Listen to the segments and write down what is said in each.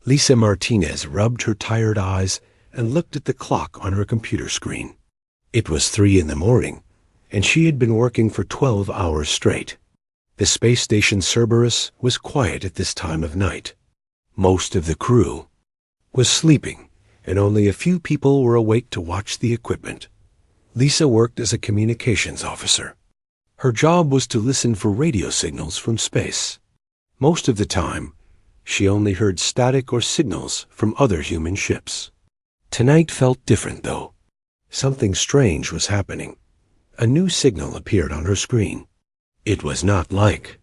Lisa Martinez rubbed her tired eyes and looked at the clock on her computer screen. It was 3 in the morning, and she had been working for 12 hours straight. The space station Cerberus was quiet at this time of night. Most of the crew was sleeping, and only a few people were awake to watch the equipment. Lisa worked as a communications officer. Her job was to listen for radio signals from space. Most of the time, she only heard static or signals from other human ships. Tonight felt different, though. Something strange was happening. A new signal appeared on her screen. It was not like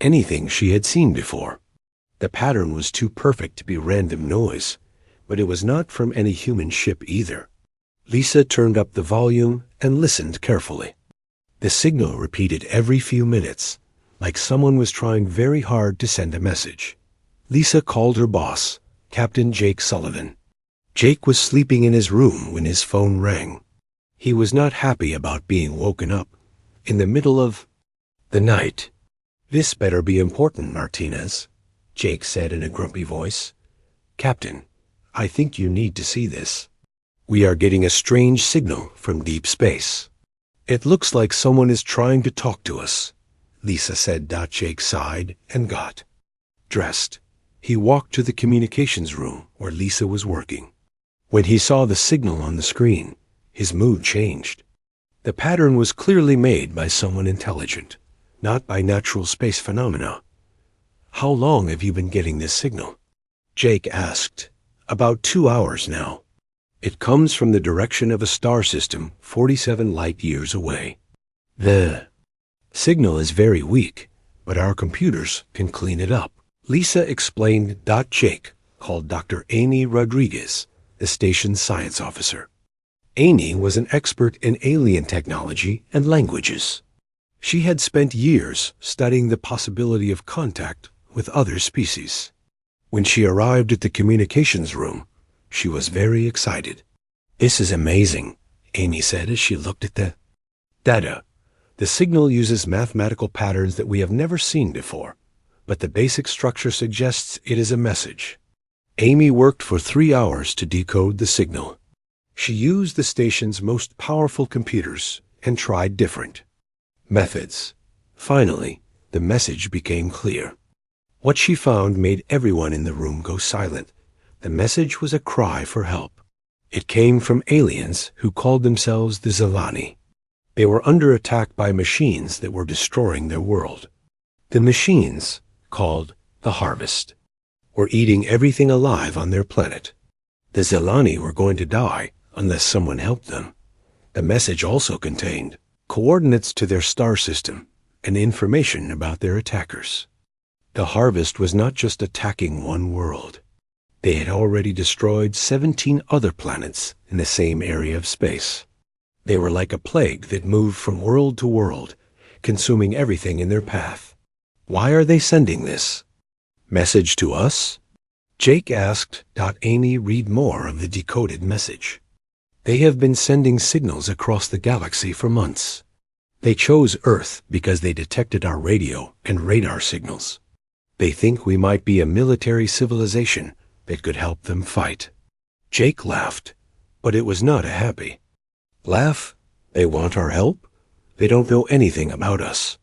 anything she had seen before. The pattern was too perfect to be random noise, but it was not from any human ship either. Lisa turned up the volume and listened carefully. The signal repeated every few minutes, like someone was trying very hard to send a message. Lisa called her boss, Captain Jake Sullivan. Jake was sleeping in his room when his phone rang. He was not happy about being woken up in the middle of the night. "This better be important, Martinez," Jake said in a grumpy voice. "Captain, I think you need to see this. We are getting a strange signal from deep space. It looks like someone is trying to talk to us," Lisa said. Jake sighed and got dressed. He walked to the communications room where Lisa was working. When he saw the signal on the screen, his mood changed. The pattern was clearly made by someone intelligent, not by natural space phenomena. "How long have you been getting this signal?" Jake asked. "About 2 hours now. It comes from the direction of a star system 47 light-years away. The signal is very weak, but our computers can clean it up," Lisa explained. Jake called Dr. Amy Rodriguez, the station's science officer. Amy was an expert in alien technology and languages. She had spent years studying the possibility of contact with other species. When she arrived at the communications room, she was very excited. "This is amazing," Amy said as she looked at the data. "The signal uses mathematical patterns that we have never seen before, but the basic structure suggests it is a message." Amy worked for 3 hours to decode the signal. She used the station's most powerful computers and tried different methods. Finally, the message became clear. What she found made everyone in the room go silent. The message was a cry for help. It came from aliens who called themselves the Zelani. They were under attack by machines that were destroying their world. The machines, called the Harvest, were eating everything alive on their planet. The Zelani were going to die unless someone helped them. The message also contained coordinates to their star system and information about their attackers. The Harvest was not just attacking one world. They had already destroyed 17 other planets in the same area of space. They were like a plague that moved from world to world, consuming everything in their path. "Why are they sending this message to us?" Jake asked. Amy read more of the decoded message. "They have been sending signals across the galaxy for months. They chose Earth because they detected our radio and radar signals. They think we might be a military civilization that could help them fight." Jake laughed, but it was not a happy laugh. "They want our help? They don't know anything about us.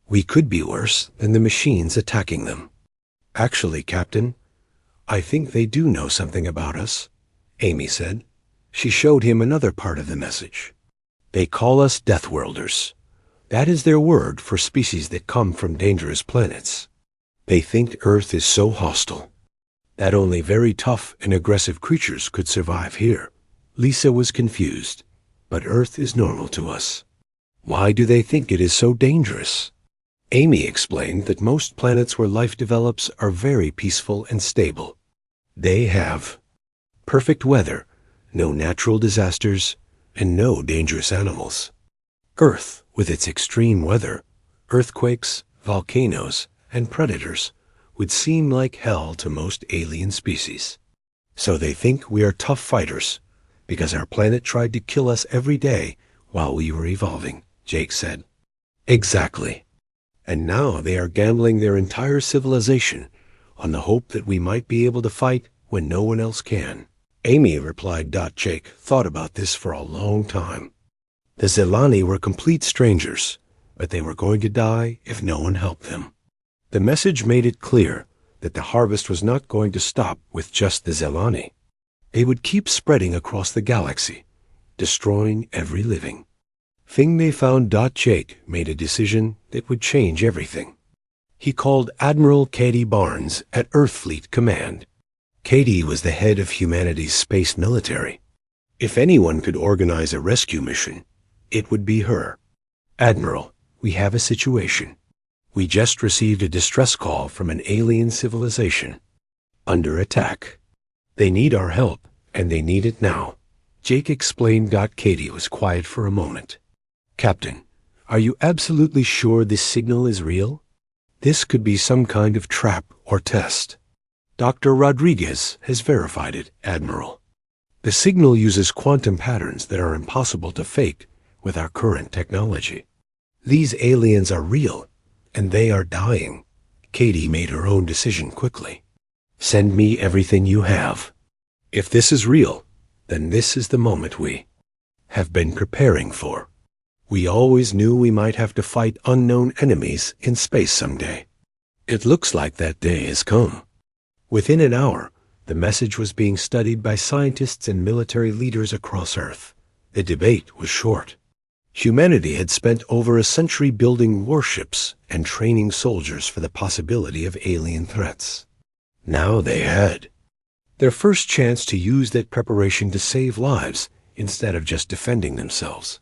We could be worse than the machines attacking them." "Actually, Captain, I think they do know something about us," Amy said. She showed him another part of the message. "They call us Deathworlders. That is their word for species that come from dangerous planets. They think Earth is so hostile that only very tough and aggressive creatures could survive here." Lisa was confused. "But Earth is normal to us. Why do they think it is so dangerous?" Amy explained that most planets where life develops are very peaceful and stable. They have perfect weather, no natural disasters, and no dangerous animals. Earth, with its extreme weather, earthquakes, volcanoes, and predators, would seem like hell to most alien species. So they think we are tough fighters because our planet tried to kill us every day while we were evolving," Jake said. "Exactly. And now they are gambling their entire civilization on the hope that we might be able to fight when no one else can. Amy, replied Jake, thought about this for a long time. The Zelani were complete strangers, but they were going to die if no one helped them. The message made it clear that the harvest was not going to stop with just the Zelani. They would keep spreading across the galaxy, destroying every living thing they found. Jake made a decision that would change everything. He called Admiral Katie Barnes at Earthfleet Command. Katie was the head of humanity's space military. If anyone could organize a rescue mission, it would be her. Admiral, we have a situation. We just received a distress call from an alien civilization. Under attack. They need our help, and they need it now. Jake explained. Katie was quiet for a moment. Captain, are you absolutely sure this signal is real? This could be some kind of trap or test. Dr. Rodriguez has verified it, Admiral. The signal uses quantum patterns that are impossible to fake with our current technology. These aliens are real, and they are dying. Katie made her own decision quickly. Send me everything you have. If this is real, then this is the moment we have been preparing for. We always knew we might have to fight unknown enemies in space someday. It looks like that day has come. Within an hour, the message was being studied by scientists and military leaders across Earth. The debate was short. Humanity had spent over a century building warships and training soldiers for the possibility of alien threats. Now they had their first chance to use that preparation to save lives instead of just defending themselves.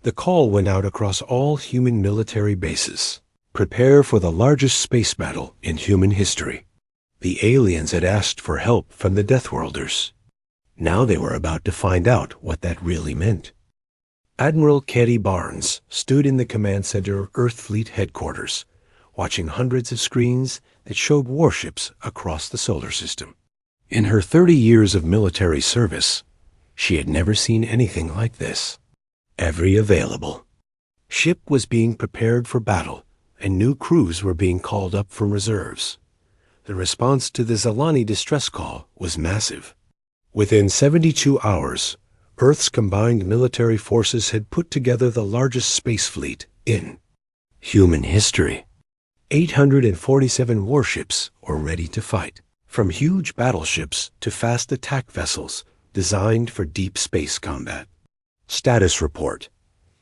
The call went out across all human military bases. Prepare for the largest space battle in human history. The aliens had asked for help from the Deathworlders. Now they were about to find out what that really meant. Admiral Katie Barnes stood in the command center of Earthfleet headquarters, watching hundreds of screens that showed warships across the solar system. In her 30 years of military service, she had never seen anything like this. Every available ship was being prepared for battle, and new crews were being called up from reserves. The response to the Zelani distress call was massive. Within 72 hours, Earth's combined military forces had put together the largest space fleet in human history. 847 warships were ready to fight, from huge battleships to fast attack vessels designed for deep space combat. Status report.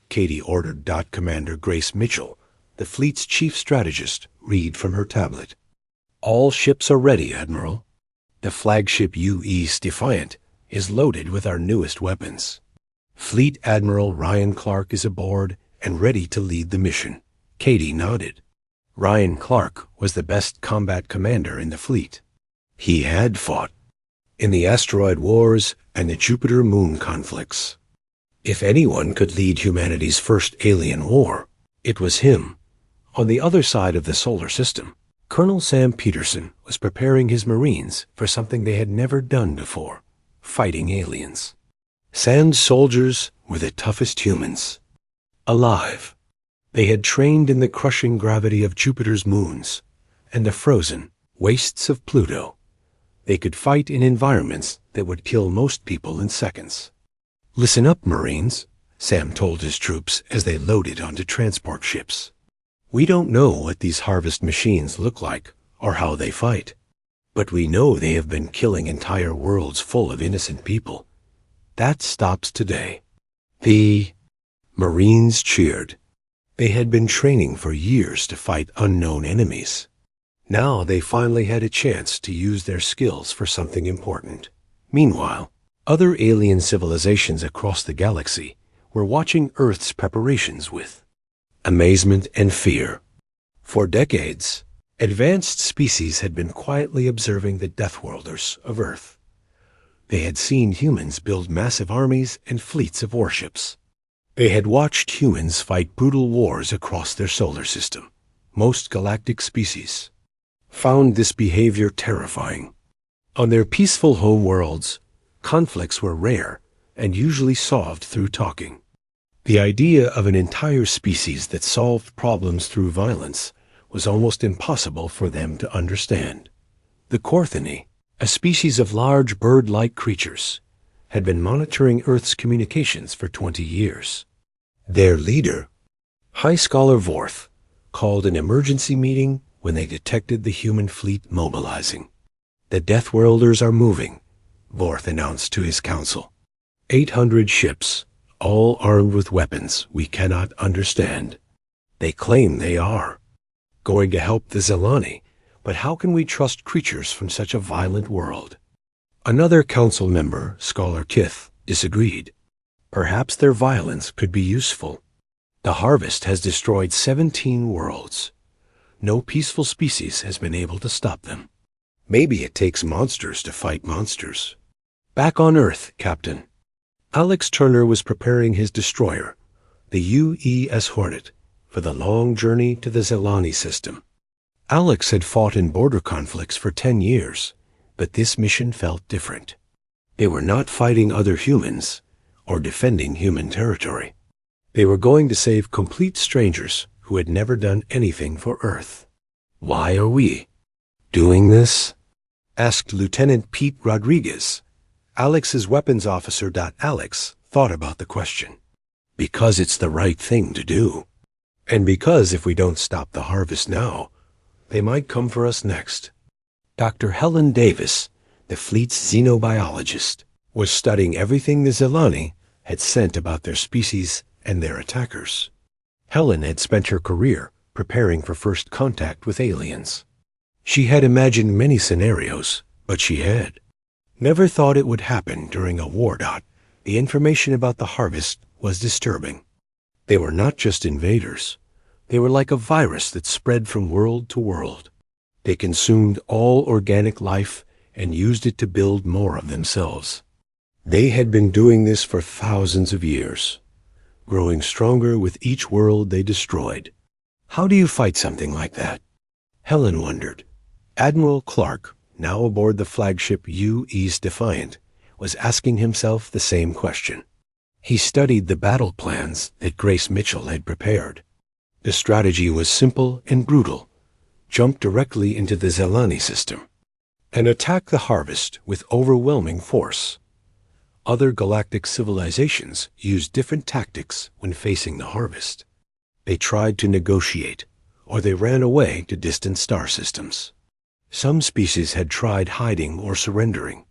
Katie ordered Commander Grace Mitchell, the fleet's chief strategist, read from her tablet. All ships are ready, Admiral. The flagship U.E.'s Defiant is loaded with our newest weapons. Fleet Admiral Ryan Clark is aboard and ready to lead the mission. Katie nodded. Ryan Clark was the best combat commander in the fleet. He had fought in the asteroid wars and the Jupiter-Moon conflicts. If anyone could lead humanity's first alien war, it was him. On the other side of the solar system, Colonel Sam Peterson was preparing his Marines for something they had never done before, fighting aliens. Sam's soldiers were the toughest humans. Alive. They had trained in the crushing gravity of Jupiter's moons and the frozen wastes of Pluto. They could fight in environments that would kill most people in seconds. Listen up, Marines, Sam told his troops as they loaded onto transport ships. We don't know what these harvest machines look like or how they fight, but we know they have been killing entire worlds full of innocent people. That stops today. The Marines cheered. They had been training for years to fight unknown enemies. Now they finally had a chance to use their skills for something important. Meanwhile, other alien civilizations across the galaxy were watching Earth's preparations with amazement and fear. For decades, advanced species had been quietly observing the Deathworlders of Earth. They had seen humans build massive armies and fleets of warships. They had watched humans fight brutal wars across their solar system. Most galactic species found this behavior terrifying. On their peaceful home worlds, conflicts were rare and usually solved through talking. The idea of an entire species that solved problems through violence was almost impossible for them to understand. The Korthini, a species of large bird-like creatures, had been monitoring Earth's communications for 20 years. Their leader, High Scholar Vorth, called an emergency meeting when they detected the human fleet mobilizing. "The Deathworlders are moving," Vorth announced to his council. 800 ships, all armed with weapons we cannot understand. They claim they are going to help the Zelani, but how can we trust creatures from such a violent world? Another council member, Scholar Kith, disagreed. Perhaps their violence could be useful. The harvest has destroyed 17 worlds. No peaceful species has been able to stop them. Maybe it takes monsters to fight monsters. Back on Earth, Captain. Alex Turner was preparing his destroyer, the UES Hornet, for the long journey to the Zelani system. Alex had fought in border conflicts for 10 years, but this mission felt different. They were not fighting other humans or defending human territory. They were going to save complete strangers who had never done anything for Earth. "Why are we doing this?" asked Lieutenant Pete Rodriguez. Alex's weapons officer. Alex thought about the question. "Because it's the right thing to do. And because if we don't stop the harvest now, they might come for us next." Dr. Helen Davis, the fleet's xenobiologist, was studying everything the Zelani had sent about their species and their attackers. Helen had spent her career preparing for first contact with aliens. She had imagined many scenarios, but she had never thought it would happen during a war. The information about the harvest was disturbing. They were not just invaders. They were like a virus that spread from world to world. They consumed all organic life and used it to build more of themselves. They had been doing this for thousands of years, growing stronger with each world they destroyed. How do you fight something like that? Helen wondered. Admiral Clark, now aboard the flagship U.E.S. Defiant, was asking himself the same question. He studied the battle plans that Grace Mitchell had prepared. The strategy was simple and brutal. Jump directly into the Zelani system and attack the harvest with overwhelming force. Other galactic civilizations used different tactics when facing the harvest. They tried to negotiate, or they ran away to distant star systems. Some species had tried hiding or surrendering.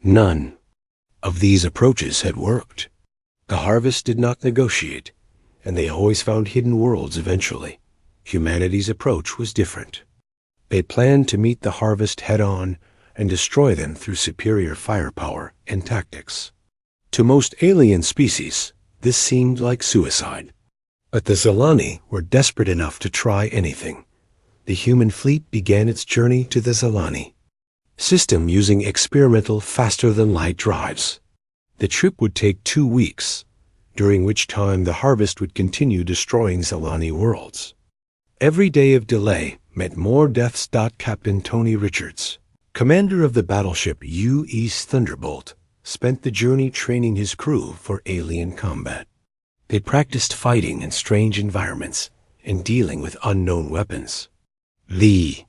None of these approaches had worked. The harvest did not negotiate, and they always found hidden worlds eventually. Humanity's approach was different. They planned to meet the harvest head-on and destroy them through superior firepower and tactics. To most alien species, this seemed like suicide. But the Zelani were desperate enough to try anything. The human fleet began its journey to the Zelani system using experimental faster-than-light drives. The trip would take 2 weeks, during which time the harvest would continue destroying Zelani worlds. Every day of delay meant more deaths. Captain Tony Richards, commander of the battleship U.E.S. Thunderbolt, spent the journey training his crew for alien combat. They practiced fighting in strange environments and dealing with unknown weapons. The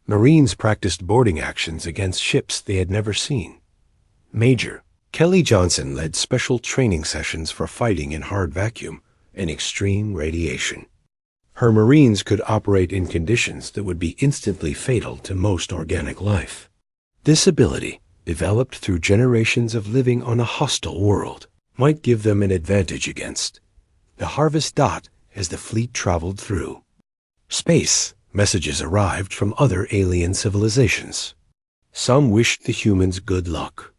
Marines practiced boarding actions against ships they had never seen. Major Kelly Johnson led special training sessions for fighting in hard vacuum and extreme radiation. Her Marines could operate in conditions that would be instantly fatal to most organic life. This ability, developed through generations of living on a hostile world, might give them an advantage against the harvest. As the fleet traveled through space, messages arrived from other alien civilizations. Some wished the humans good luck.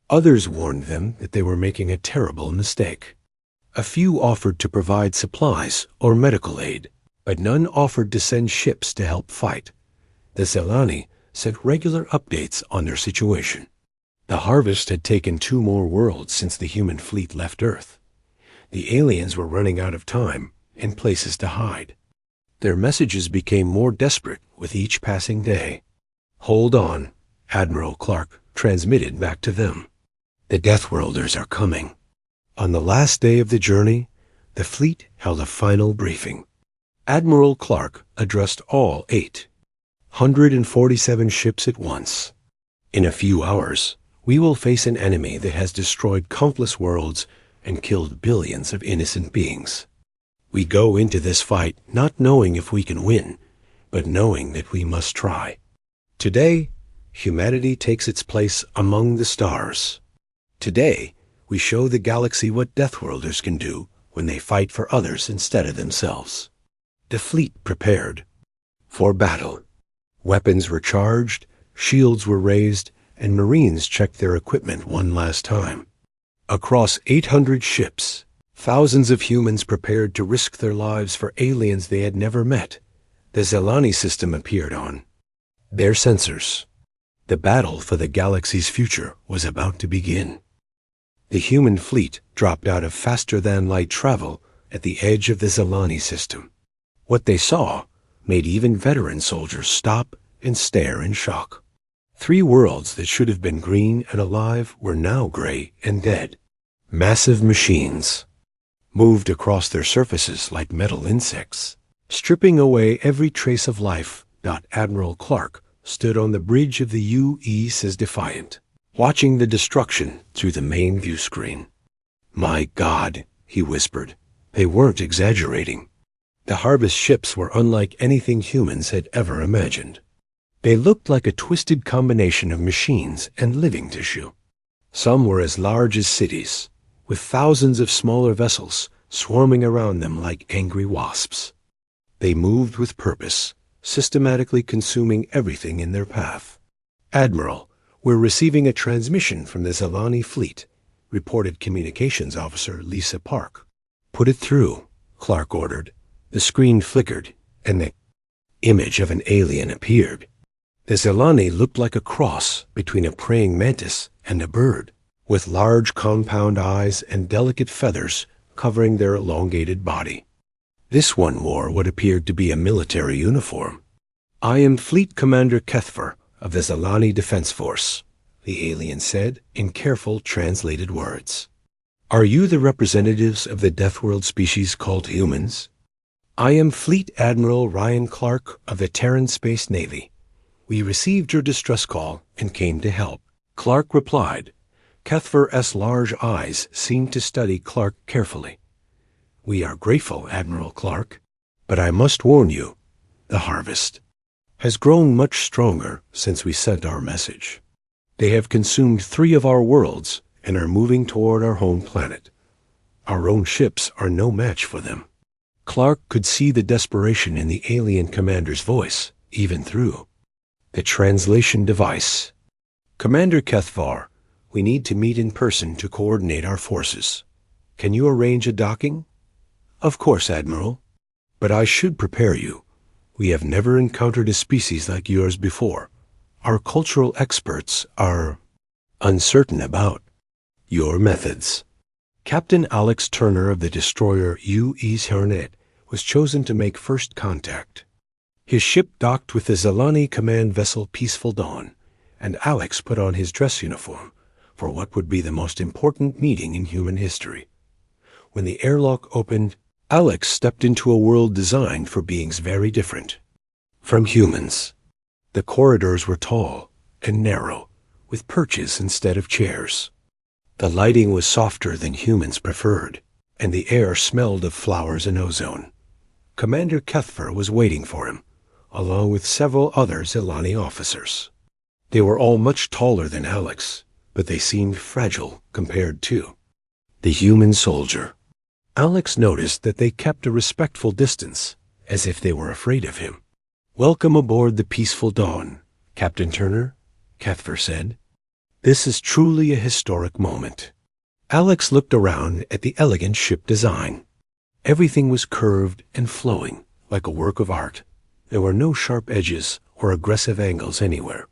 Others warned them that they were making a terrible mistake. A few offered to provide supplies or medical aid, but none offered to send ships to help fight. The Zelani sent regular updates on their situation. The harvest had taken 2 more worlds since the human fleet left Earth. The aliens were running out of time and places to hide. Their messages became more desperate with each passing day. "Hold on," Admiral Clark transmitted back to them. "The Deathworlders are coming." On the last day of the journey, the fleet held a final briefing. Admiral Clark addressed all 8. 147 ships at once. In a few hours, we will face an enemy that has destroyed countless worlds and killed billions of innocent beings. We go into this fight not knowing if we can win, but knowing that we must try. Today, humanity takes its place among the stars. Today, we show the galaxy what Deathworlders can do when they fight for others instead of themselves. The fleet prepared for battle. Weapons were charged, shields were raised, and Marines checked their equipment one last time. Across 800 ships, thousands of humans prepared to risk their lives for aliens they had never met. The Zelani system appeared on their sensors. The battle for the galaxy's future was about to begin. The human fleet dropped out of faster-than-light travel at the edge of the Zelani system. What they saw made even veteran soldiers stop and stare in shock. 3 worlds that should have been green and alive were now gray and dead. Massive machines moved across their surfaces like metal insects, stripping away every trace of life. Admiral Clark stood on the bridge of the UES defiant, watching the destruction through the main view screen. "My God," he whispered. They weren't exaggerating. The harvest ships were unlike anything humans had ever imagined. They looked like a twisted combination of machines and living tissue. Some were as large as cities, with thousands of smaller vessels swarming around them like angry wasps. They moved with purpose, systematically consuming everything in their path. "Admiral, we're receiving a transmission from the Zelani fleet," reported Communications Officer Lisa Park. "Put it through," Clark ordered. The screen flickered, and the image of an alien appeared. The Zelani looked like a cross between a praying mantis and a bird, with large compound eyes and delicate feathers covering their elongated body. This one wore what appeared to be a military uniform. "I am Fleet Commander Kethfer of the Zelani Defense Force," the alien said in careful translated words. "Are you the representatives of the Deathworld species called humans?" "I am Fleet Admiral Ryan Clark of the Terran Space Navy. We received your distress call and came to help," Clark replied. Kethfer's large eyes seemed to study Clark carefully. "We are grateful, Admiral Clark, but I must warn you, the harvest has grown much stronger since we sent our message. They have consumed 3 of our worlds and are moving toward our home planet. Our own ships are no match for them." Clark could see the desperation in the alien commander's voice, even through the translation device. "Commander Kethvar, we need to meet in person to coordinate our forces. Can you arrange a docking?" "Of course, Admiral. But I should prepare you. We have never encountered a species like yours before. Our cultural experts are uncertain about your methods." Captain Alex Turner of the destroyer U.E.'s Hornet was chosen to make first contact. His ship docked with the Zelani command vessel Peaceful Dawn, and Alex put on his dress uniform for what would be the most important meeting in human history. When the airlock opened, Alex stepped into a world designed for beings very different from humans. The corridors were tall and narrow, with perches instead of chairs. The lighting was softer than humans preferred, and the air smelled of flowers and ozone. Commander Kethfer was waiting for him, along with several other Zelani officers. They were all much taller than Alex, but they seemed fragile compared to the human soldier. Alex noticed that they kept a respectful distance, as if they were afraid of him. "Welcome aboard the Peaceful Dawn, Captain Turner," Kethfer said. "This is truly a historic moment." Alex looked around at the elegant ship design. Everything was curved and flowing, like a work of art. There were no sharp edges or aggressive angles anywhere.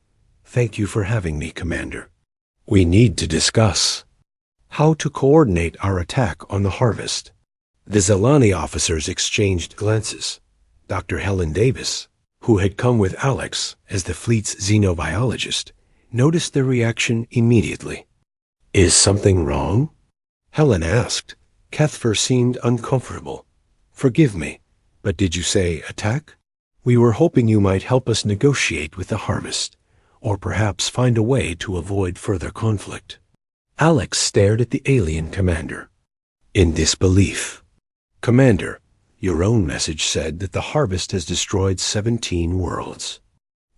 "Thank you for having me, Commander. We need to discuss how to coordinate our attack on the harvest." The Zelani officers exchanged glances. Dr. Helen Davis, who had come with Alex as the fleet's xenobiologist, noticed their reaction immediately. "Is something wrong?" Helen asked. Kethfer seemed uncomfortable. "Forgive me, but did you say attack?" We were hoping you might help us negotiate with the Harvest, or perhaps find a way to avoid further conflict. Alex stared at the alien commander in disbelief. Commander, your own message said that the Harvest has destroyed 17 worlds.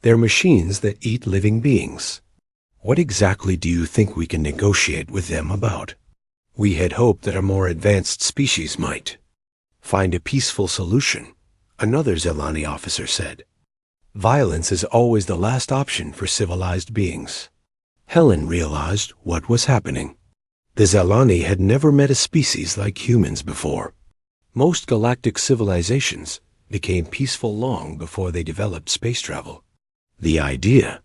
They're machines that eat living beings. What exactly do you think we can negotiate with them about? We had hoped that a more advanced species might find a peaceful solution, another Zelani officer said. Violence is always the last option for civilized beings. Helen realized what was happening. The Zelani had never met a species like humans before. Most galactic civilizations became peaceful long before they developed space travel. The idea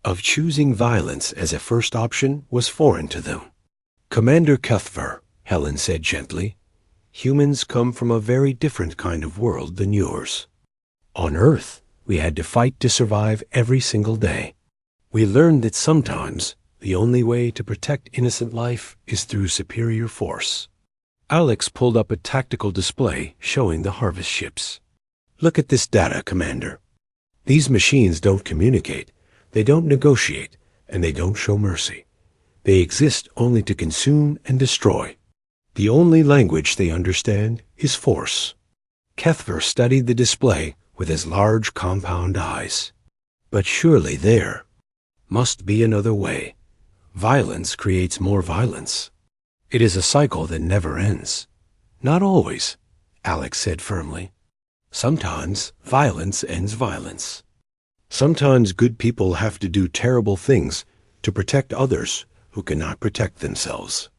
of choosing violence as a first option was foreign to them. Commander Cuthver, Helen said gently, humans come from a very different kind of world than yours. On Earth, we had to fight to survive every single day. We learned that sometimes the only way to protect innocent life is through superior force. Alex pulled up a tactical display showing the Harvest ships. Look at this data, Commander. These machines don't communicate, they don't negotiate, and they don't show mercy. They exist only to consume and destroy. The only language they understand is force. Cuthver studied the display with his large compound eyes. But surely there must be another way. Violence creates more violence. It is a cycle that never ends. Not always, Alex said firmly. Sometimes violence ends violence. Sometimes good people have to do terrible things to protect others who cannot protect themselves.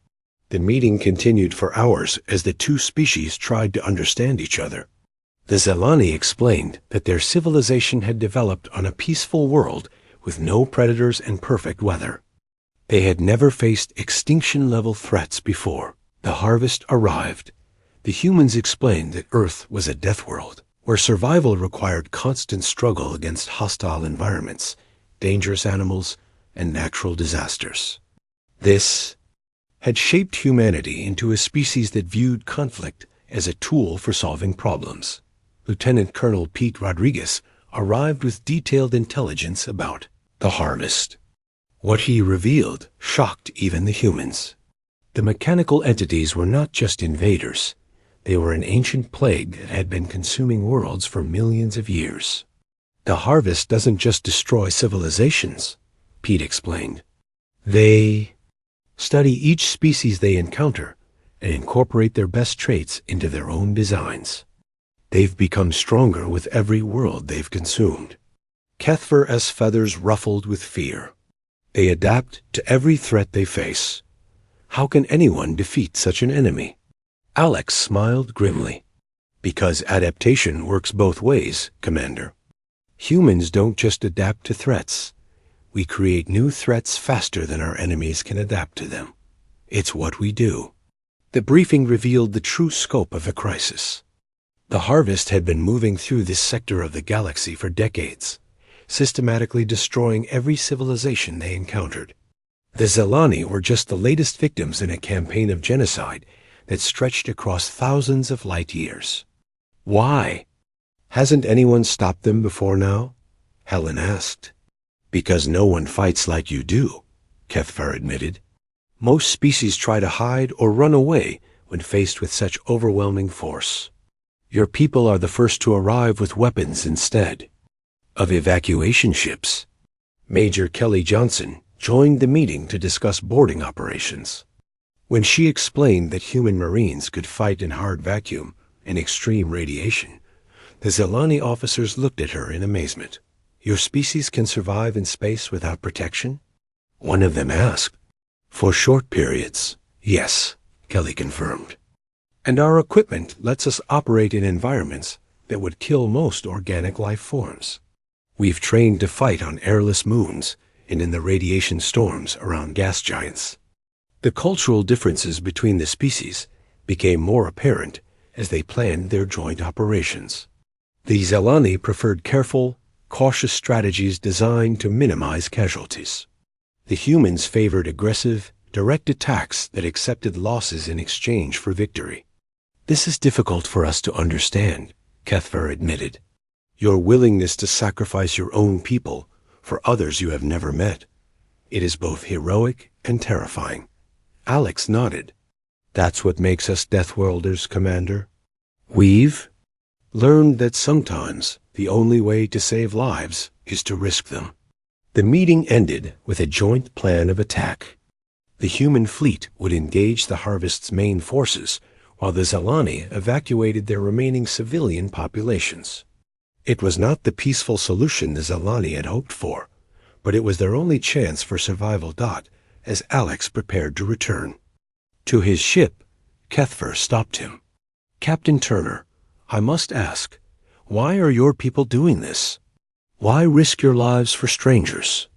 The meeting continued for hours as the two species tried to understand each other. The Zelani explained that their civilization had developed on a peaceful world with no predators and perfect weather. They had never faced extinction-level threats before. The Harvest arrived. The humans explained that Earth was a death world, where survival required constant struggle against hostile environments, dangerous animals, and natural disasters. This had shaped humanity into a species that viewed conflict as a tool for solving problems. Lieutenant Colonel Pete Rodriguez arrived with detailed intelligence about the Harvest. What he revealed shocked even the humans. The mechanical entities were not just invaders. They were an ancient plague that had been consuming worlds for millions of years. The Harvest doesn't just destroy civilizations, Pete explained. They study each species they encounter and incorporate their best traits into their own designs. They've become stronger with every world they've consumed. Cuthver's feathers ruffled with fear. They adapt to every threat they face. How can anyone defeat such an enemy? Alex smiled grimly. Because adaptation works both ways, Commander. Humans don't just adapt to threats. We create new threats faster than our enemies can adapt to them. It's what we do. The briefing revealed the true scope of the crisis. The Harvest had been moving through this sector of the galaxy for decades, systematically destroying every civilization they encountered. The Zelani were just the latest victims in a campaign of genocide that stretched across thousands of light years. Why? Hasn't anyone stopped them before now? Helen asked. Because no one fights like you do, Cuthver admitted. Most species try to hide or run away when faced with such overwhelming force. Your people are the first to arrive with weapons instead of evacuation ships. Major Kelly Johnson joined the meeting to discuss boarding operations. When she explained that human Marines could fight in hard vacuum and extreme radiation, the Zelani officers looked at her in amazement. Your species can survive in space without protection? One of them asked. For short periods, yes, Kelly confirmed. And our equipment lets us operate in environments that would kill most organic life forms. We've trained to fight on airless moons and in the radiation storms around gas giants. The cultural differences between the species became more apparent as they planned their joint operations. The Zelani preferred careful, cautious strategies designed to minimize casualties. The humans favored aggressive, direct attacks that accepted losses in exchange for victory. This is difficult for us to understand, Cuthver admitted. Your willingness to sacrifice your own people for others you have never met. It is both heroic and terrifying. Alex nodded. That's what makes us Deathworlders, Commander. We've learned that sometimes the only way to save lives is to risk them. The meeting ended with a joint plan of attack. The human fleet would engage the Harvest's main forces, while the Zelani evacuated their remaining civilian populations. It was not the peaceful solution the Zelani had hoped for, but it was their only chance for survival. As Alex prepared to return to his ship, Kethfer stopped him. Captain Turner, I must ask, why are your people doing this? Why risk your lives for strangers?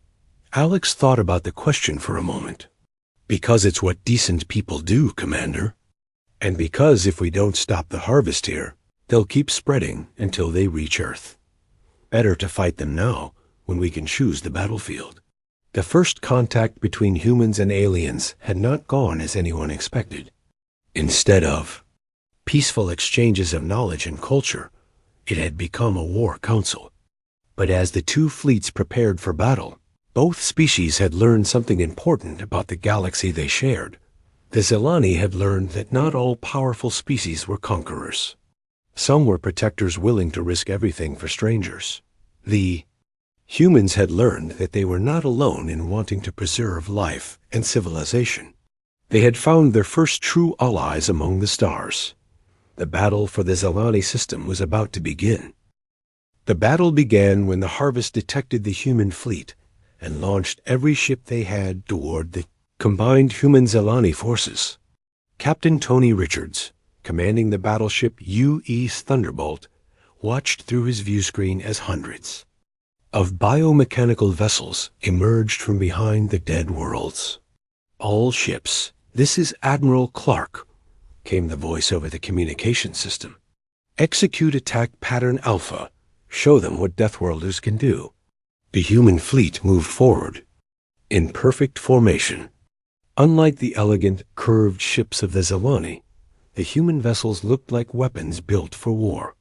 Alex thought about the question for a moment. Because it's what decent people do, Commander. And because if we don't stop the harvest here, they'll keep spreading until they reach Earth. Better to fight them now, when we can choose the battlefield. The first contact between humans and aliens had not gone as anyone expected. Instead of peaceful exchanges of knowledge and culture, it had become a war council. But as the two fleets prepared for battle, both species had learned something important about the galaxy they shared. The Zelani had learned that not all powerful species were conquerors. Some were protectors willing to risk everything for strangers. The humans had learned that they were not alone in wanting to preserve life and civilization. They had found their first true allies among the stars. The battle for the Zelani system was about to begin. The battle began when the Harvest detected the human fleet and launched every ship they had toward the combined human-Zelani forces. Captain Tony Richards, commanding the battleship U.E.'s Thunderbolt, watched through his viewscreen as hundreds of biomechanical vessels emerged from behind the dead worlds. All ships, this is Admiral Clark, came the voice over the communication system. Execute attack pattern Alpha. Show them what Deathworlders can do. The human fleet moved forward in perfect formation. Unlike the elegant, curved ships of the Zelani, the human vessels looked like weapons built for war.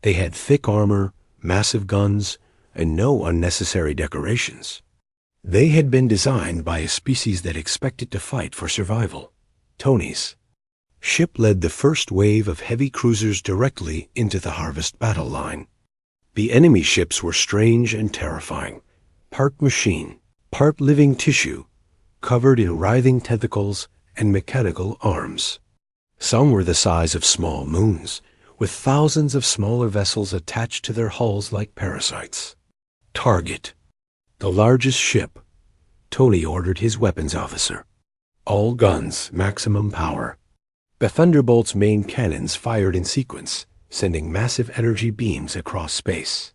They had thick armor, massive guns, and no unnecessary decorations. They had been designed by a species that expected to fight for survival. Tony's ship led the first wave of heavy cruisers directly into the Harvest battle line. The enemy ships were strange and terrifying, part machine, part living tissue, covered in writhing tentacles and mechanical arms. Some were the size of small moons, with thousands of smaller vessels attached to their hulls like parasites. Target the largest ship. Tony ordered his weapons officer. All guns, maximum power. The Thunderbolt's main cannons fired in sequence, sending massive energy beams across space.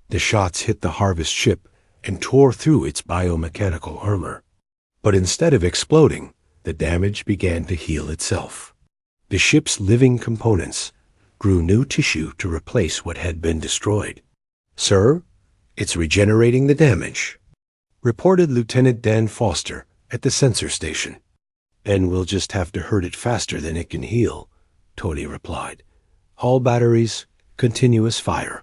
The shots hit the Harvest ship and tore through its biomechanical armor. But instead of exploding, the damage began to heal itself. The ship's living components grew new tissue to replace what had been destroyed. Sir, it's regenerating the damage, reported Lieutenant Dan Foster at the sensor station. And we'll just have to hurt it faster than it can heal, Tony replied. All batteries, continuous fire.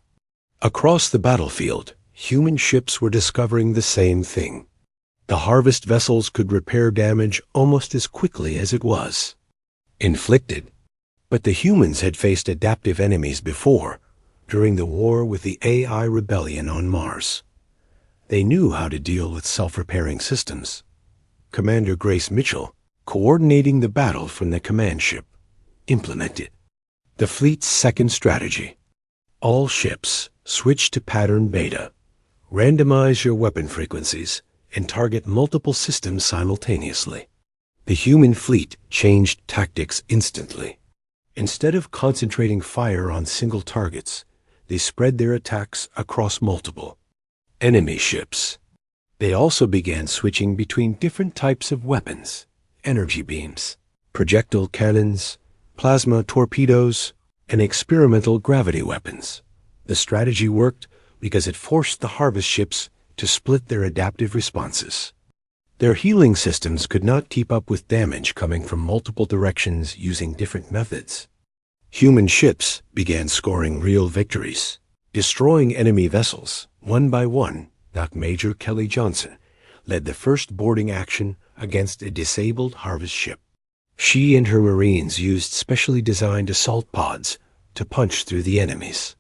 Across the battlefield, human ships were discovering the same thing. The Harvest vessels could repair damage almost as quickly as it was inflicted. But the humans had faced adaptive enemies before, during the war with the AI rebellion on Mars. They knew how to deal with self-repairing systems. Commander Grace Mitchell, coordinating the battle from the command ship, implemented the fleet's second strategy. All ships switch to pattern beta. Randomize your weapon frequencies and target multiple systems simultaneously. The human fleet changed tactics instantly. Instead of concentrating fire on single targets, they spread their attacks across multiple enemy ships. They also began switching between different types of weapons: energy beams, projectile cannons, plasma torpedoes, and experimental gravity weapons. The strategy worked because it forced the Harvest ships to split their adaptive responses. Their healing systems could not keep up with damage coming from multiple directions using different methods. Human ships began scoring real victories. Destroying enemy vessels, one by one, Doc Major Kelly Johnson led the first boarding action against a disabled harvest ship. She and her Marines used specially designed assault pods to punch through the enemy's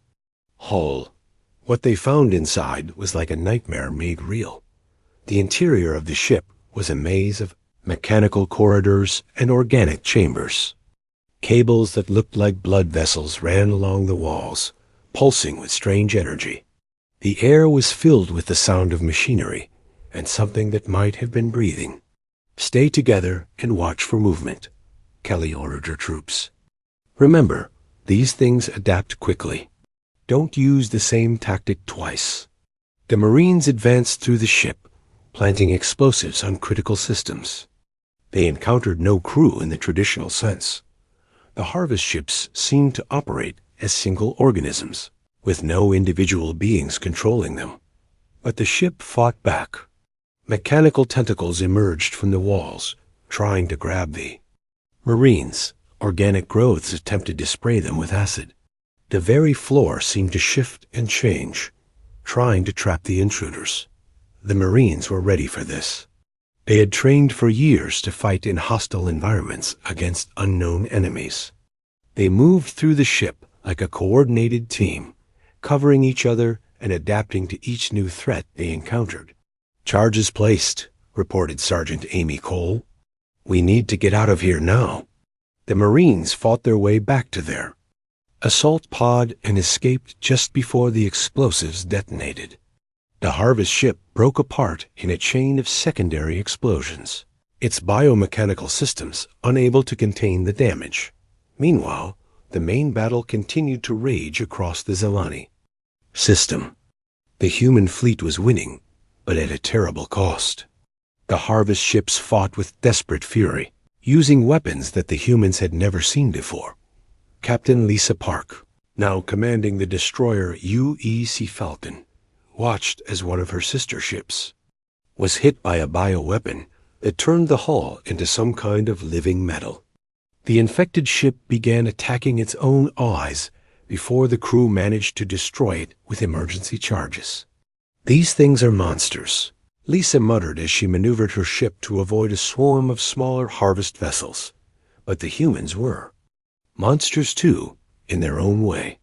hull. What they found inside was like a nightmare made real. The interior of the ship was a maze of mechanical corridors and organic chambers. Cables that looked like blood vessels ran along the walls, pulsing with strange energy. The air was filled with the sound of machinery and something that might have been breathing. "Stay together and watch for movement," Kelly ordered her troops. "Remember, these things adapt quickly. Don't use the same tactic twice." The Marines advanced through the ship, planting explosives on critical systems. They encountered no crew in the traditional sense. The harvest ships seemed to operate as single organisms, with no individual beings controlling them. But the ship fought back. Mechanical tentacles emerged from the walls, trying to grab the Marines. Organic growths attempted to spray them with acid. The very floor seemed to shift and change, trying to trap the intruders. The Marines were ready for this. They had trained for years to fight in hostile environments against unknown enemies. They moved through the ship like a coordinated team, covering each other and adapting to each new threat they encountered. "Charges placed," reported Sergeant Amy Cole. "We need to get out of here now." The Marines fought their way back to their assault pod and escaped just before the explosives detonated. The harvest ship broke apart in a chain of secondary explosions, its biomechanical systems unable to contain the damage. Meanwhile, the main battle continued to rage across the Zelani system. The human fleet was winning, but at a terrible cost. The harvest ships fought with desperate fury, using weapons that the humans had never seen before. Captain Lisa Park, now commanding the destroyer UEC Falcon, watched as one of her sister ships was hit by a bioweapon that turned the hull into some kind of living metal. The infected ship began attacking its own allies before the crew managed to destroy it with emergency charges. "These things are monsters," Lisa muttered as she maneuvered her ship to avoid a swarm of smaller harvest vessels. But the humans were monsters too, in their own way.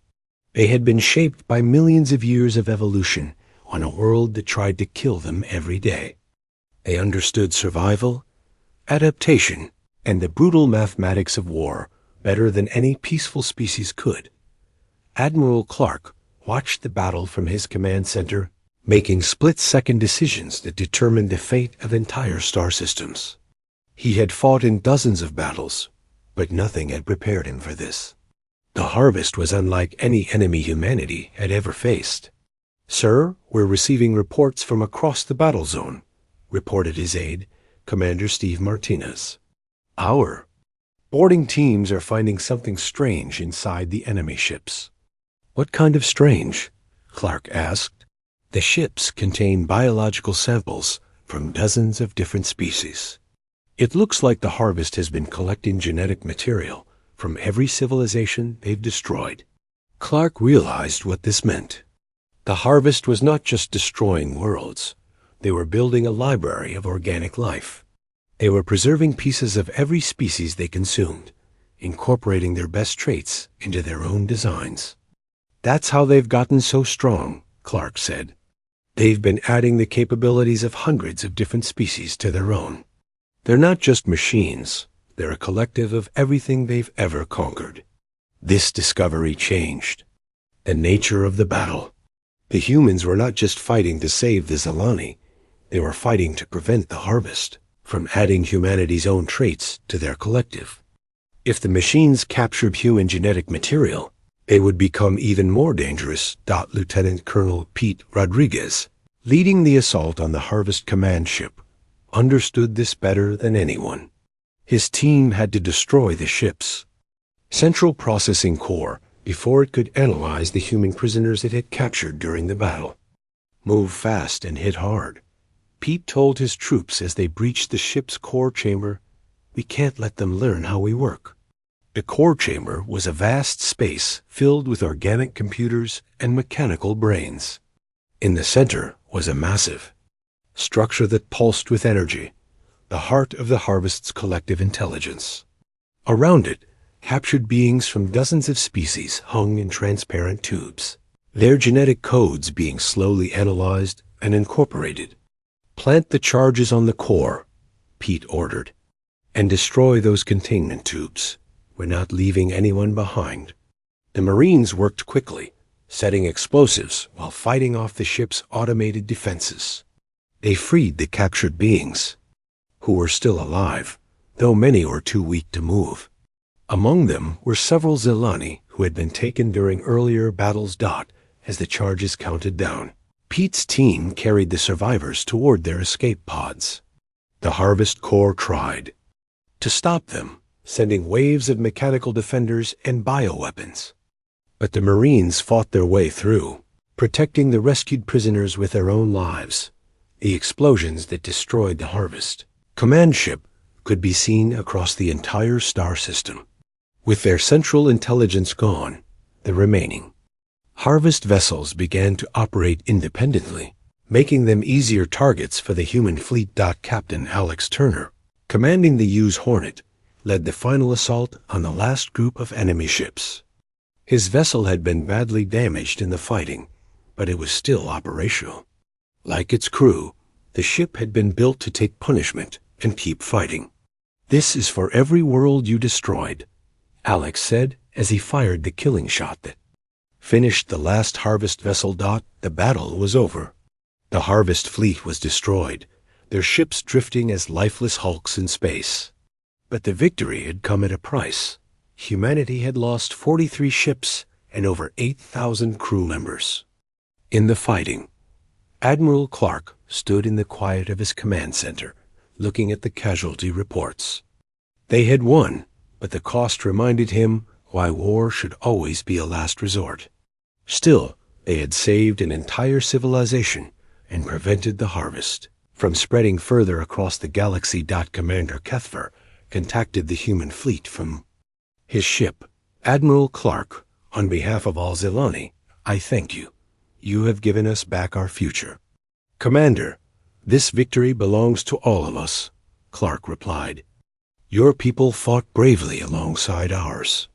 They had been shaped by millions of years of evolution on a world that tried to kill them every day. They understood survival, adaptation, and the brutal mathematics of war better than any peaceful species could. Admiral Clark watched the battle from his command center, making split-second decisions that determined the fate of entire star systems. He had fought in dozens of battles, but nothing had prepared him for this. The harvest was unlike any enemy humanity had ever faced. "Sir, we're receiving reports from across the battle zone," reported his aide, Commander Steve Martinez. "Our boarding teams are finding something strange inside the enemy ships." "What kind of strange?" Clark asked. "The ships contain biological samples from dozens of different species. It looks like the harvest has been collecting genetic material from every civilization they've destroyed." Clark realized what this meant. The harvest was not just destroying worlds. They were building a library of organic life. They were preserving pieces of every species they consumed, incorporating their best traits into their own designs. "That's how they've gotten so strong," Clark said. "They've been adding the capabilities of hundreds of different species to their own. They're not just machines. They're a collective of everything they've ever conquered." This discovery changed the nature of the battle. The humans were not just fighting to save the Zelani. They were fighting to prevent the harvest from adding humanity's own traits to their collective. If the machines captured human genetic material, they would become even more dangerous. Lieutenant Colonel Pete Rodriguez, leading the assault on the harvest command ship, understood this better than anyone. His team had to destroy the ship's central processing core before it could analyze the human prisoners it had captured during the battle. "Move fast and hit hard," Pete told his troops as they breached the ship's core chamber. "We can't let them learn how we work." The core chamber was a vast space filled with organic computers and mechanical brains. In the center was a massive structure that pulsed with energy, the heart of the harvest's collective intelligence. Around it, captured beings from dozens of species hung in transparent tubes, their genetic codes being slowly analyzed and incorporated. "Plant the charges on the core," Pete ordered, "and destroy those containment tubes. We're not leaving anyone behind." The Marines worked quickly, setting explosives while fighting off the ship's automated defenses. They freed the captured beings, who were still alive, though many were too weak to move. Among them were several Zelani who had been taken during earlier battles. As the charges counted down, Pete's team carried the survivors toward their escape pods. The Harvest Corps tried to stop them, sending waves of mechanical defenders and bioweapons. But the Marines fought their way through, protecting the rescued prisoners with their own lives. The explosions that destroyed the Harvest command ship could be seen across the entire star system. With their central intelligence gone, the remaining Harvest vessels began to operate independently, making them easier targets for the human fleet. Captain Alex Turner, commanding the Hughes Hornet, led the final assault on the last group of enemy ships. His vessel had been badly damaged in the fighting, but it was still operational. Like its crew, the ship had been built to take punishment and keep fighting. "This is for every world you destroyed," Alex said as he fired the killing shot that finished the last Harvest vessel. The battle was over. The Harvest fleet was destroyed, their ships drifting as lifeless hulks in space. But the victory had come at a price. Humanity had lost 43 ships and over 8,000 crew members. In the fighting, Admiral Clark stood in the quiet of his command center, looking at the casualty reports. They had won, but the cost reminded him why war should always be a last resort. Still, they had saved an entire civilization and prevented the Harvest from spreading further across the galaxy. Commander Kethfer contacted the human fleet from his ship. "Admiral Clark, on behalf of all Zelani, I thank you. You have given us back our future." "Commander, this victory belongs to all of us," Clark replied. "Your people fought bravely alongside ours.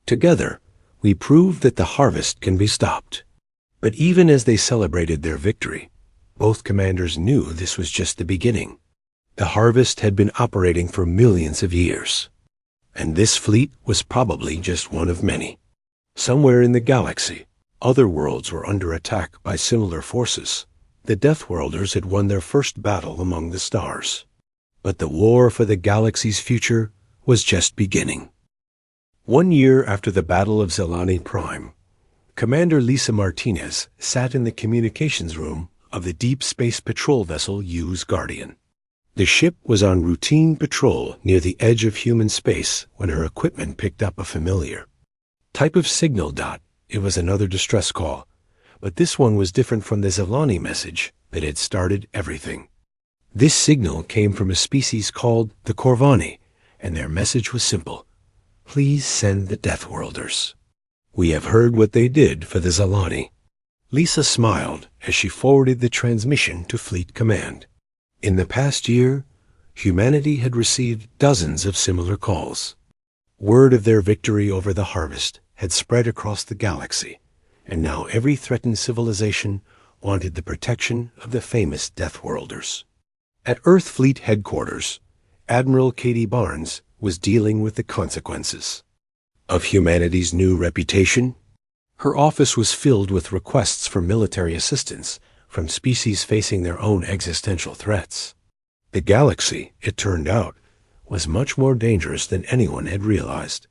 Together, we proved that the Harvest can be stopped." But even as they celebrated their victory, both commanders knew this was just the beginning. The Harvest had been operating for millions of years, and this fleet was probably just one of many. Somewhere in the galaxy, other worlds were under attack by similar forces. The Deathworlders had won their first battle among the stars. But the war for the galaxy's future was just beginning. 1 year after the Battle of Zelani Prime, Commander Lisa Martinez sat in the communications room of the Deep Space Patrol vessel Hughes Guardian. The ship was on routine patrol near the edge of human space when her equipment picked up a familiar type of signal. It was another distress call, but this one was different from the Zelani message that had started everything. This signal came from a species called the Corvani, and their message was simple: "Please send the Deathworlders. We have heard what they did for the Zelani." Lisa smiled as she forwarded the transmission to Fleet Command. In the past year, humanity had received dozens of similar calls. Word of their victory over the Harvest had spread across the galaxy, and now every threatened civilization wanted the protection of the famous Deathworlders. At Earth Fleet Headquarters, Admiral Katie Barnes was dealing with the consequences of humanity's new reputation. Her office was filled with requests for military assistance from species facing their own existential threats. The galaxy, it turned out, was much more dangerous than anyone had realized.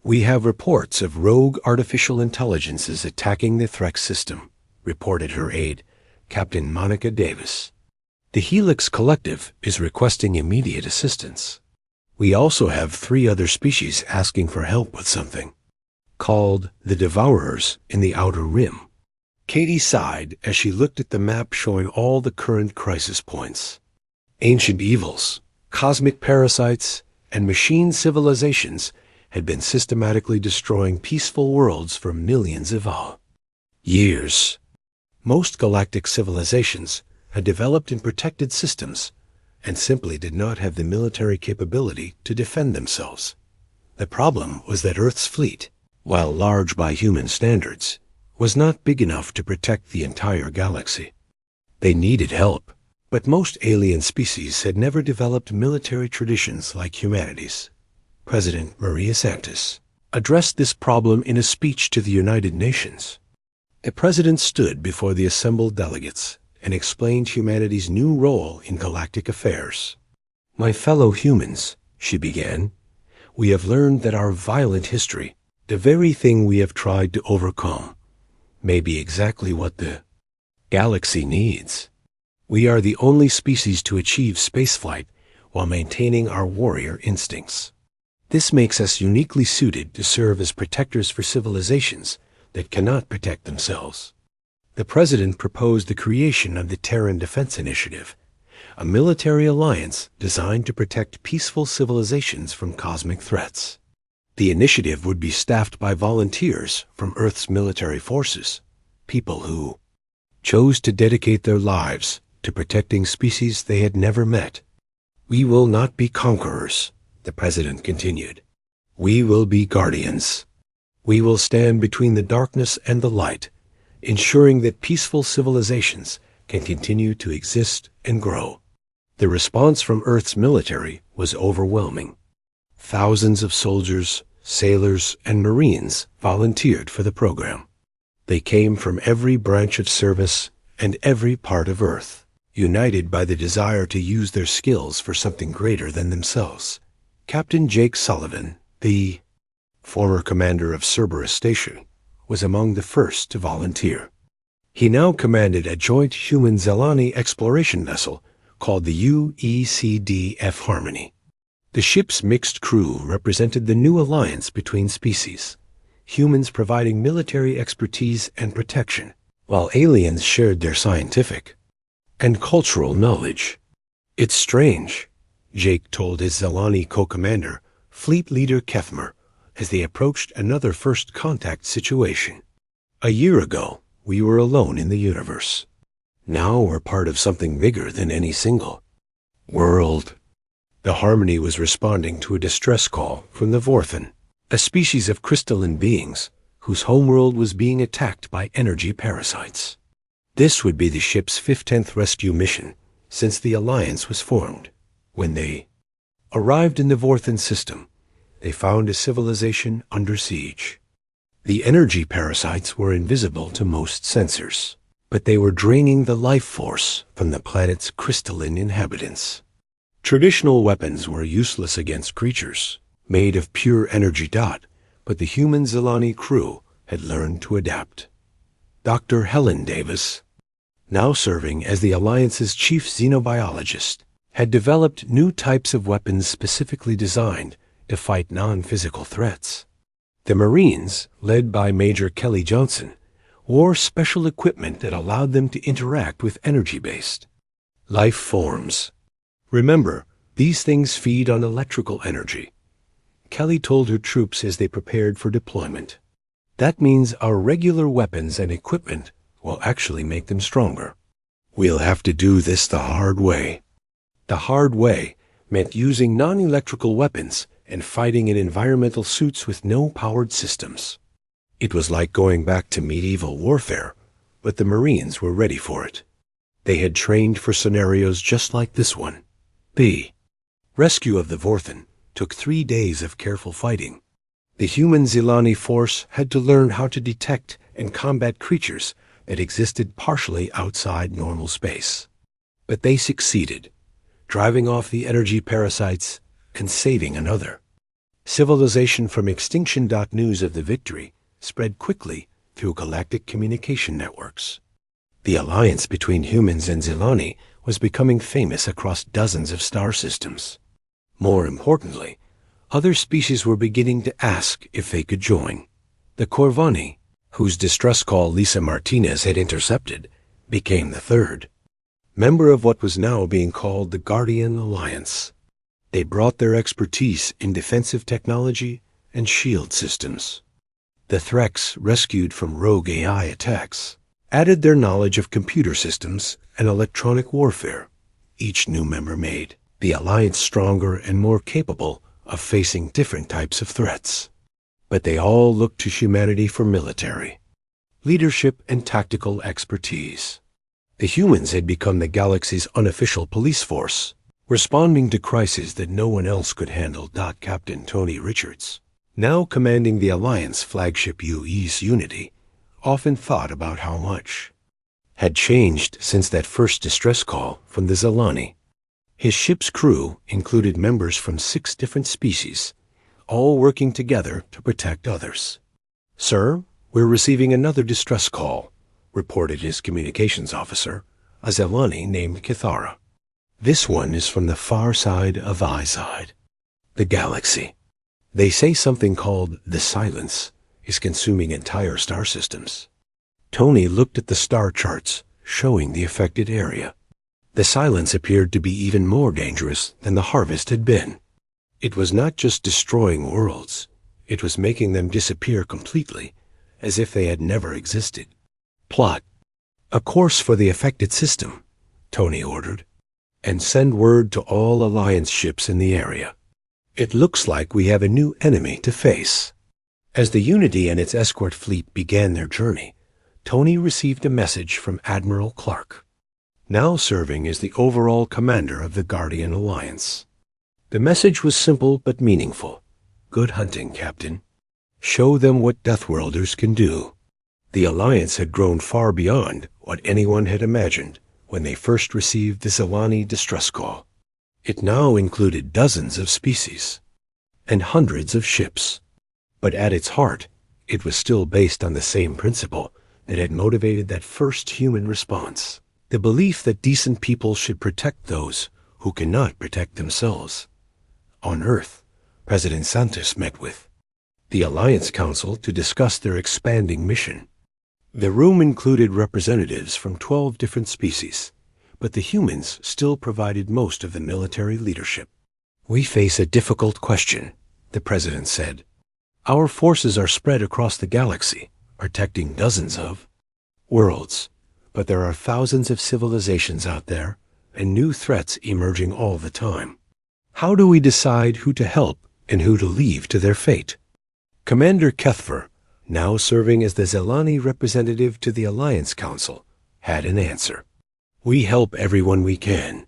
"We have reports of rogue artificial intelligences attacking the Threx system," reported her aide, Captain Monica Davis. "The Helix Collective is requesting immediate assistance. We also have 3 other species asking for help with something called the Devourers in the Outer Rim." Katie sighed as she looked at the map showing all the current crisis points. Ancient evils, cosmic parasites, and machine civilizations had been systematically destroying peaceful worlds for millions of years. Most galactic civilizations had developed in protected systems and simply did not have the military capability to defend themselves. The problem was that Earth's fleet, while large by human standards, was not big enough to protect the entire galaxy. They needed help, but most alien species had never developed military traditions like humanity's. President Maria Santos addressed this problem in a speech to the United Nations. The president stood before the assembled delegates and explained humanity's new role in galactic affairs. "My fellow humans," she began, "we have learned that our violent history, the very thing we have tried to overcome, may be exactly what the galaxy needs. We are the only species to achieve spaceflight while maintaining our warrior instincts. This makes us uniquely suited to serve as protectors for civilizations that cannot protect themselves." The president proposed the creation of the Terran Defense Initiative, a military alliance designed to protect peaceful civilizations from cosmic threats. The initiative would be staffed by volunteers from Earth's military forces, people who chose to dedicate their lives to protecting species they had never met. "We will not be conquerors," the president continued. "We will be guardians. We will stand between the darkness and the light, ensuring that peaceful civilizations can continue to exist and grow." The response from Earth's military was overwhelming. Thousands of soldiers, sailors, and Marines volunteered for the program. They came from every branch of service and every part of Earth, united by the desire to use their skills for something greater than themselves. Captain Jake Sullivan, the former commander of Cerberus Station, was among the first to volunteer. He now commanded a joint human-Zelani exploration vessel called the UECDF Harmony. The ship's mixed crew represented the new alliance between species, humans providing military expertise and protection, while aliens shared their scientific and cultural knowledge. "It's strange," Jake told his Zelani co-commander, Fleet Leader Kethmer, as they approached another first contact situation. "A year ago, we were alone in the universe. Now we're part of something bigger than any single world." The Harmony was responding to a distress call from the Vorthan, a species of crystalline beings whose homeworld was being attacked by energy parasites. This would be the ship's 15th rescue mission since the Alliance was formed. When they arrived in the Vorthan system, they found a civilization under siege. The energy parasites were invisible to most sensors, but they were draining the life force from the planet's crystalline inhabitants. Traditional weapons were useless against creatures made of pure energy dot, but the human Zelani crew had learned to adapt. Dr. Helen Davis, now serving as the Alliance's chief xenobiologist, had developed new types of weapons specifically designed to fight non-physical threats. The Marines, led by Major Kelly Johnson, wore special equipment that allowed them to interact with energy-based life forms. "Remember, these things feed on electrical energy," Kelly told her troops as they prepared for deployment. "That means our regular weapons and equipment will actually make them stronger. We'll have to do this the hard way." The hard way meant using non-electrical weapons and fighting in environmental suits with no powered systems. It was like going back to medieval warfare, but the Marines were ready for it. They had trained for scenarios just like this one. The rescue of the Vorthan took 3 days of careful fighting. The human Zelani force had to learn how to detect and combat creatures that existed partially outside normal space. But they succeeded, driving off the energy parasites and saving another. Civilization from Extinction news of the victory spread quickly through galactic communication networks. The alliance between humans and Zelani was becoming famous across dozens of star systems. More importantly, other species were beginning to ask if they could join. The Corvani, whose distress call Lisa Martinez had intercepted, became the third member of what was now being called the Guardian Alliance. They brought their expertise in defensive technology and shield systems. The Threx, rescued from rogue AI attacks, added their knowledge of computer systems and electronic warfare. Each new member made the Alliance stronger and more capable of facing different types of threats. But they all looked to humanity for military leadership and tactical expertise. The humans had become the galaxy's unofficial police force, responding to crises that no one else could handle. Captain Tony Richards, now commanding the Alliance flagship UE's Unity, often thought about how much had changed since that first distress call from the Zelani. His ship's crew included members from 6 different species, all working together to protect others. "Sir, we're receiving another distress call," reported his communications officer, a Zelani named Kithara. "This one is from the far side of Izide, the galaxy. They say something called the Silence is consuming entire star systems." Tony looked at the star charts showing the affected area. The Silence appeared to be even more dangerous than the Harvest had been. It was not just destroying worlds, it was making them disappear completely, as if they had never existed. "Plot a course for the affected system," Tony ordered, "and send word to all Alliance ships in the area. It looks like we have a new enemy to face." As the Unity and its escort fleet began their journey, Tony received a message from Admiral Clark, now serving as the overall commander of the Guardian Alliance. The message was simple but meaningful. "Good hunting, Captain. Show them what Deathworlders can do." The Alliance had grown far beyond what anyone had imagined when they first received the Zelani distress call. It now included dozens of species and hundreds of ships. But at its heart, it was still based on the same principle that had motivated that first human response: the belief that decent people should protect those who cannot protect themselves. On Earth, President Santos met with the Alliance Council to discuss their expanding mission. The room included representatives from 12 different species, but the humans still provided most of the military leadership. "We face a difficult question," the President said. "Our forces are spread across the galaxy, protecting dozens of worlds, but there are thousands of civilizations out there and new threats emerging all the time. How do we decide who to help and who to leave to their fate?" Commander Kethver, now serving as the Zelani representative to the Alliance Council, had an answer. "We help everyone we can,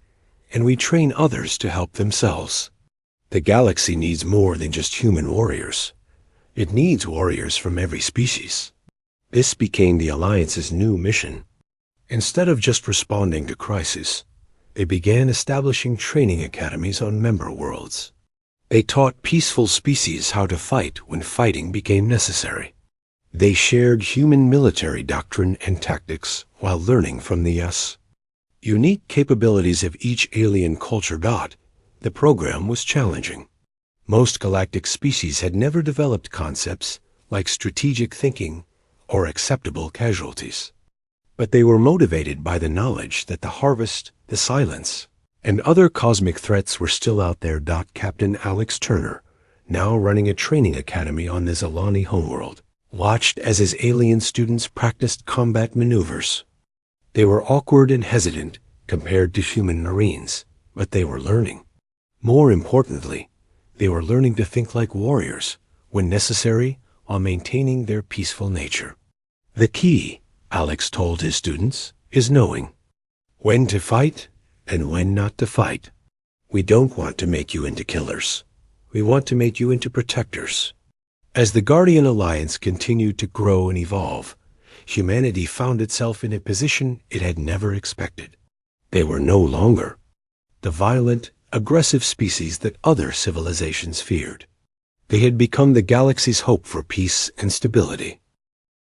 and we train others to help themselves. The galaxy needs more than just human warriors. It needs warriors from every species." This became the Alliance's new mission. Instead of just responding to crises, they began establishing training academies on member worlds. They taught peaceful species how to fight when fighting became necessary. They shared human military doctrine and tactics while learning from the unique capabilities of each alien culture. The program was challenging. Most galactic species had never developed concepts like strategic thinking or acceptable casualties. But they were motivated by the knowledge that the Harvest, the Silence, and other cosmic threats were still out there. Captain Alex Turner, now running a training academy on the Zelani homeworld, watched as his alien students practiced combat maneuvers. They were awkward and hesitant compared to human Marines, but they were learning. More importantly, they were learning to think like warriors when necessary while maintaining their peaceful nature. "The key," Alex told his students, "is knowing when to fight and when not to fight. We don't want to make you into killers. We want to make you into protectors." As the Guardian Alliance continued to grow and evolve, humanity found itself in a position it had never expected. They were no longer the violent, aggressive species that other civilizations feared. They had become the galaxy's hope for peace and stability.